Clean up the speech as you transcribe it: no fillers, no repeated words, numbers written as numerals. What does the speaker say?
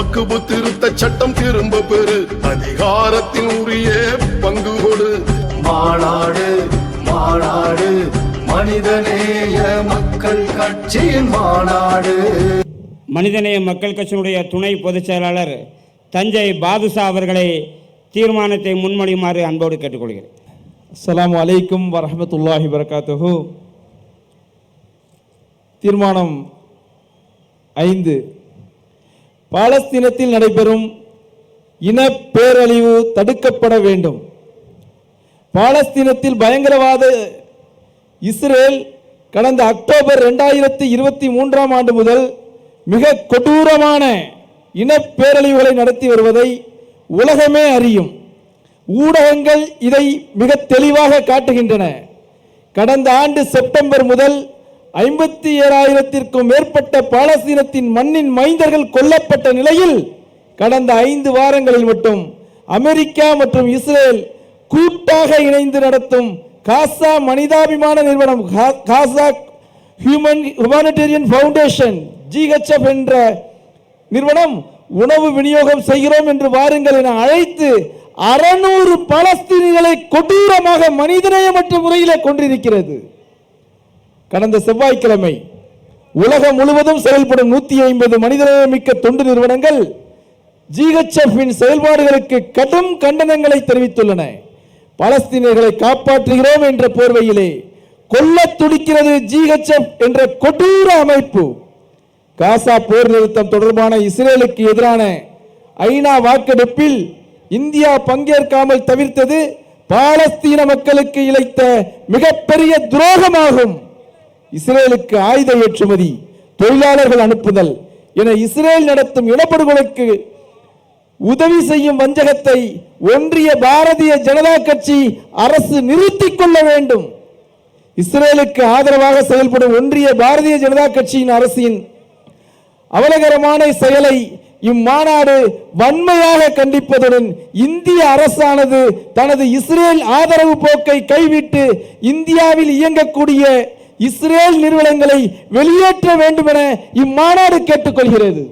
வக்குபு திருத்த சட்டம் திரும்ப பெறு, அதிகாரத்தின் உரிய பங்கு கொடு. மாநாடு மாநாடு மனிதநேய மக்கள் கட்சியின் மாநாடு. மனிதநேய மக்கள் கட்சியினுடைய துணை பொதுச் செயலாளர் தஞ்சை பாதுஷா அவர்களை தீர்மானத்தை முன்மொழியுமாறு அன்போடு கேட்டுக்கொள்கிறேன். அஸ்ஸலாமு அலைக்கும் வரஹ்மத்துல்லாஹி வபரகாத்துஹு. தீர்மானம் 5. பாலஸ்தீனத்தில் நடைபெறும் இன பேரழிவு தடுக்கப்பட வேண்டும். பாலஸ்தீனத்தில் பயங்கரவாத இஸ்ரேல் கடந்த அக்டோபர் 2023 ஆண்டு முதல் மிக கொடூரமான இன பேரழிவுகளை நடத்தி வருவதை உலகமே அறியும். ஊடகங்கள் இதை மிக தெளிவாக காட்டுகின்றன. கடந்த ஆண்டு செப்டம்பர் முதல் 57,000க்கும் மேற்பட்ட பாலஸ்தீனத்தின் மண்ணின் மைந்தர்கள் கொல்லப்பட்ட நிலையில் கடந்த 5 வாரங்களில் மட்டும் அமெரிக்கா மற்றும் இஸ்ரேல் கூட்டாக இணைந்து நடத்தும் காசா மனிதாபிமான நிறுவனம் காசா ஹியூமனிடேரியன் ஃபவுண்டேஷன் GHF என்ற நிறுவனம் உணவு விநியோகம் செய்கிறோம் என்று வாருங்கள் என அழைத்து 600 பாலஸ்தீனிகளை கொடூரமாக மனிதநேயமற்ற முறையிலே கொண்டிருக்கிறது. கடந்த செவ்வாய்க்கிழமை உலகம் முழுவதும் செயல்படும் 150 மனிதநேயமிக்க தொண்டு நிறுவனங்கள் GHF செயல்பாடுகளுக்கு கடும் கண்டனங்களை தெரிவித்துள்ளன. பாலஸ்தீனியர்களை காப்பாற்றுகிறோம் என்ற போர்வையிலே கொல்ல துடிக்கிறது GHF என்ற கொடூர அமைப்பு. காசா போர் நிறுத்தம் தொடர்பான இஸ்ரேலுக்கு எதிரான ஐநா வாக்கெடுப்பில் இந்தியா பங்கேற்காமல் தவிர்த்தது பாலஸ்தீன மக்களுக்கு இழைத்த மிகப்பெரிய துரோகமாகும். இஸ்ரேலுக்கு ஆயுத ஏற்றுமதி, தொழிலாளர்கள் அனுப்புதல் என இஸ்ரேல் நடத்தும் இனப்படுகொலைக்கு உதவி செய்யும் வஞ்சகத்தை ஒன்றிய பாரதிய ஜனதா கட்சி அரசு நிறுத்திக் கொள்ள வேண்டும். இஸ்ரேலுக்கு ஆதரவாக செயல்படும் ஒன்றிய பாரதிய ஜனதா கட்சியின் அரசின் அவலகரமான செயலை இம்மாநாடு வன்மையாக கண்டிப்பதுடன் இந்திய அரசானது தனது இஸ்ரேல் ஆதரவு போக்கை கைவிட்டு இந்தியாவில் இயங்கக்கூடிய இஸ்ரேல் நிறுவனங்களை வெளியேற்ற வேண்டும் என இம்மாநாடு கேட்டுக்கொள்கிறது.